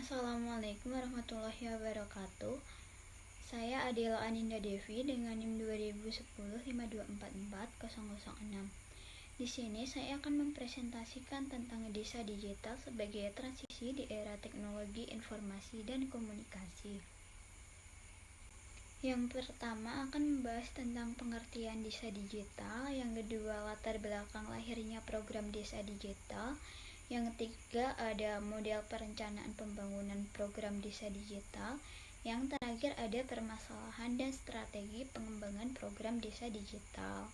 Assalamualaikum warahmatullahi wabarakatuh. Saya Adela Aninda Devi dengan NIM 2010 5244006. Di sini saya akan mempresentasikan tentang desa digital sebagai transisi di era teknologi informasi dan komunikasi. Yang pertama akan membahas tentang pengertian desa digital, yang kedua latar belakang lahirnya program desa digital, yang ketiga ada model perencanaan pembangunan program desa digital, yang terakhir ada permasalahan dan strategi pengembangan program desa digital.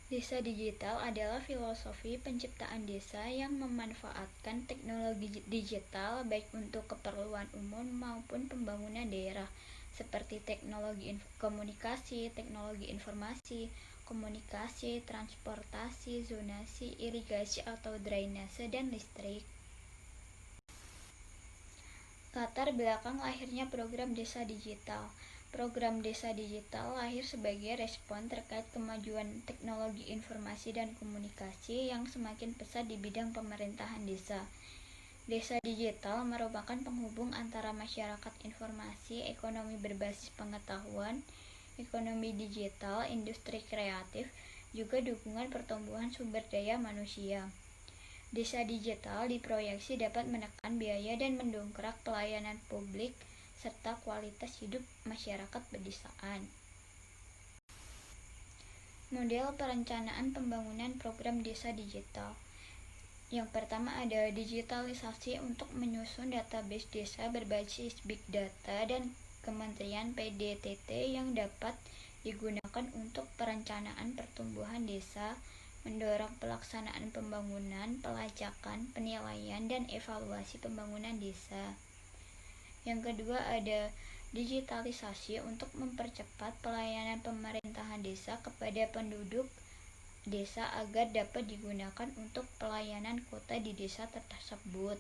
Desa digital adalah filosofi penciptaan desa yang memanfaatkan teknologi digital baik untuk keperluan umum maupun pembangunan daerah, seperti teknologi komunikasi, teknologi informasi, komunikasi, transportasi, zonasi, irigasi atau drainase, dan listrik. Latar belakang lahirnya program desa digital. Program desa digital lahir sebagai respon terkait kemajuan teknologi informasi dan komunikasi yang semakin pesat di bidang pemerintahan desa. Desa digital merupakan penghubung antara masyarakat informasi, ekonomi berbasis pengetahuan, ekonomi digital, industri kreatif, juga dukungan pertumbuhan sumber daya manusia. Desa digital diproyeksi dapat menekan biaya dan mendongkrak pelayanan publik serta kualitas hidup masyarakat pedesaan. Model perencanaan pembangunan program desa digital. Yang pertama ada digitalisasi untuk menyusun database desa berbasis big data dan Kementerian PDTT yang dapat digunakan untuk perencanaan pertumbuhan desa, mendorong pelaksanaan pembangunan, pelacakan, penilaian, dan evaluasi pembangunan desa. Yang kedua ada digitalisasi untuk mempercepat pelayanan pemerintahan desa kepada penduduk desa agar dapat digunakan untuk pelayanan kota di desa tersebut.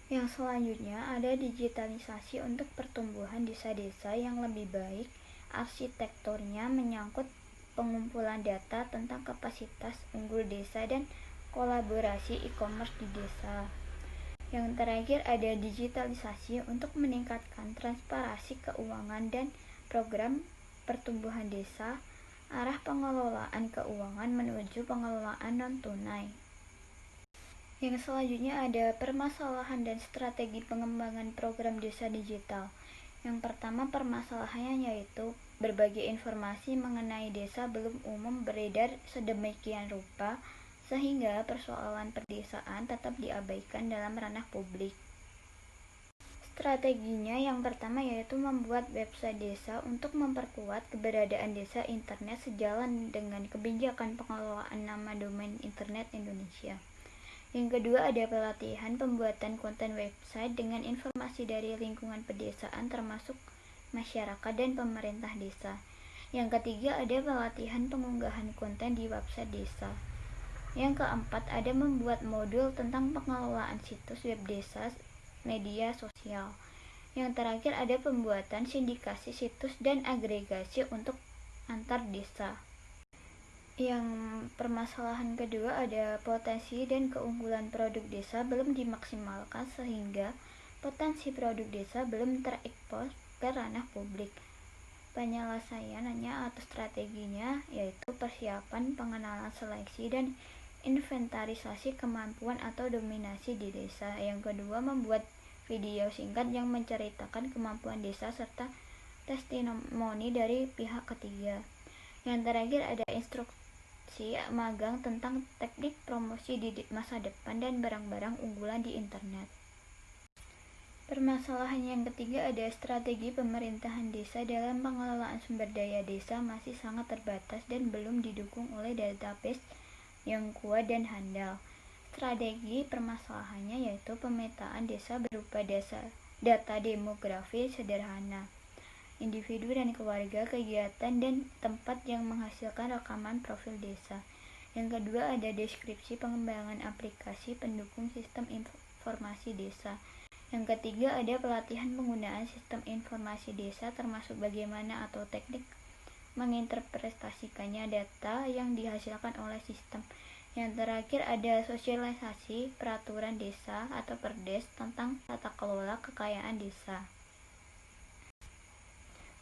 Yang selanjutnya ada digitalisasi untuk pertumbuhan desa-desa yang lebih baik. Arsitekturnya menyangkut pengumpulan data tentang kapasitas unggul desa dan kolaborasi e-commerce di desa. Yang terakhir ada digitalisasi untuk meningkatkan transparansi keuangan dan program pertumbuhan desa, arah pengelolaan keuangan menuju pengelolaan non-tunai. Yang selanjutnya ada permasalahan dan strategi pengembangan program desa digital. Yang pertama permasalahannya yaitu berbagai informasi mengenai desa belum umum beredar sedemikian rupa sehingga persoalan perdesaan tetap diabaikan dalam ranah publik. Strateginya yang pertama yaitu membuat website desa untuk memperkuat keberadaan desa internet sejalan dengan kebijakan pengelolaan nama domain internet Indonesia. Yang kedua ada pelatihan pembuatan konten website dengan informasi dari lingkungan pedesaan termasuk masyarakat dan pemerintah desa. Yang ketiga ada pelatihan pengunggahan konten di website desa. Yang keempat ada membuat modul tentang pengelolaan situs web desa media sosial. Yang terakhir ada pembuatan sindikasi situs dan agregasi untuk antar desa. Yang permasalahan kedua ada potensi dan keunggulan produk desa belum dimaksimalkan sehingga potensi produk desa belum terekspos ke ranah publik. Penyelesaiannya atau strateginya yaitu persiapan pengenalan seleksi dan inventarisasi kemampuan atau dominasi di desa. Yang kedua membuat video singkat yang menceritakan kemampuan desa serta testimoni dari pihak ketiga. Yang terakhir ada instruksi magang tentang teknik promosi di masa depan dan barang-barang unggulan di internet. Permasalahan yang ketiga ada strategi pemerintahan desa dalam pengelolaan sumber daya desa masih sangat terbatas dan belum didukung oleh database yang kuat dan handal. Strategi permasalahannya yaitu pemetaan desa berupa data demografi sederhana, individu dan keluarga, kegiatan dan tempat yang menghasilkan rekaman profil desa. Yang kedua ada deskripsi pengembangan aplikasi pendukung sistem informasi desa. Yang ketiga ada pelatihan penggunaan sistem informasi desa termasuk bagaimana atau teknik menginterpretasikannya data yang dihasilkan oleh sistem Yang terakhir ada sosialisasi peraturan desa atau Perdes tentang tata kelola kekayaan desa.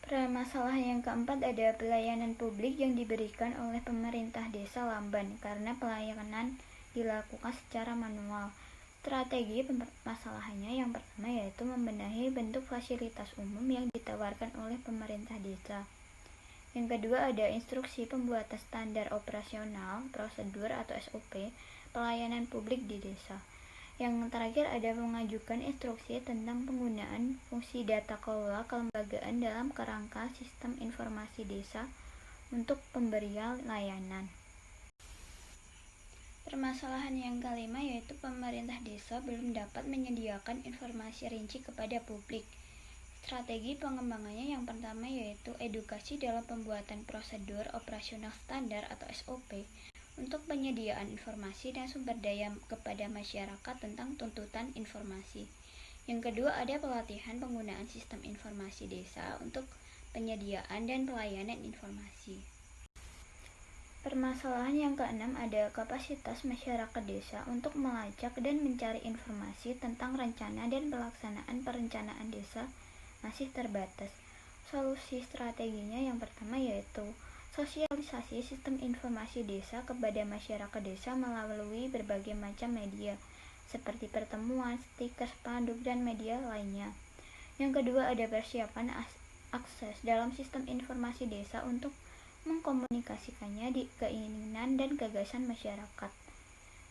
Permasalahan yang keempat ada pelayanan publik yang diberikan oleh pemerintah desa lamban karena pelayanan dilakukan secara manual. Strategi permasalahannya yang pertama yaitu membenahi bentuk fasilitas umum yang ditawarkan oleh pemerintah desa. Yang kedua ada instruksi pembuatan standar operasional, prosedur atau SOP, pelayanan publik di desa. Yang terakhir ada mengajukan instruksi tentang penggunaan fungsi data kelola kelembagaan dalam kerangka sistem informasi desa untuk pemberian layanan. Permasalahan yang kelima yaitu pemerintah desa belum dapat menyediakan informasi rinci kepada publik. Strategi pengembangannya yang pertama yaitu edukasi dalam pembuatan prosedur operasional standar atau SOP untuk penyediaan informasi dan sumber daya kepada masyarakat tentang tuntutan informasi. Yang kedua ada pelatihan penggunaan sistem informasi desa untuk penyediaan dan pelayanan informasi. Permasalahan yang keenam ada kapasitas masyarakat desa untuk melacak dan mencari informasi tentang rencana dan pelaksanaan perencanaan desa masih terbatas. Solusi strateginya yang pertama yaitu sosialisasi sistem informasi desa kepada masyarakat desa melalui berbagai macam media seperti pertemuan, stiker, spanduk, dan media lainnya. Yang kedua ada persiapan akses dalam sistem informasi desa untuk mengkomunikasikannya di keinginan dan gagasan masyarakat.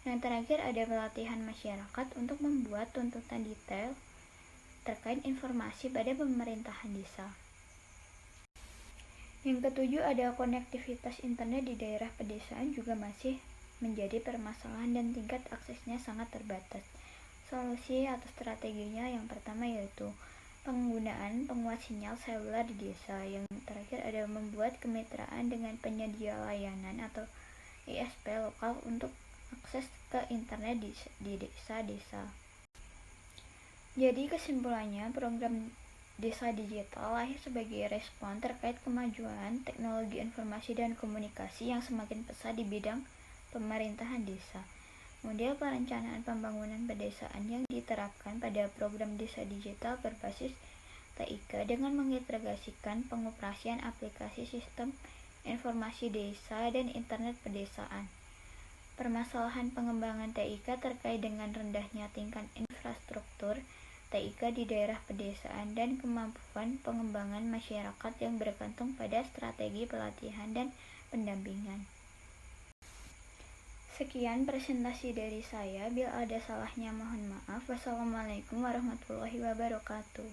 Yang terakhir ada pelatihan masyarakat untuk membuat tuntutan detail terkait informasi pada pemerintahan desa. Yang ketujuh ada konektivitas internet di daerah pedesaan juga masih menjadi permasalahan dan tingkat aksesnya sangat terbatas. Solusi atau strateginya yang pertama yaitu penggunaan penguat sinyal seluler di desa. Yang terakhir ada membuat kemitraan dengan penyedia layanan atau ISP lokal untuk akses ke internet di desa-desa. Jadi kesimpulannya, program Desa Digital lahir sebagai respon terkait kemajuan teknologi informasi dan komunikasi yang semakin pesat di bidang pemerintahan desa. Model perencanaan pembangunan pedesaan yang diterapkan pada program Desa Digital berbasis TIK dengan mengintegrasikan pengoperasian aplikasi sistem informasi desa dan internet pedesaan. Permasalahan pengembangan TIK terkait dengan rendahnya tingkat infrastruktur TIK di daerah pedesaan dan kemampuan pengembangan masyarakat yang bergantung pada strategi pelatihan dan pendampingan. Sekian presentasi dari saya. Bila ada salahnya mohon maaf. Wassalamualaikum warahmatullahi wabarakatuh.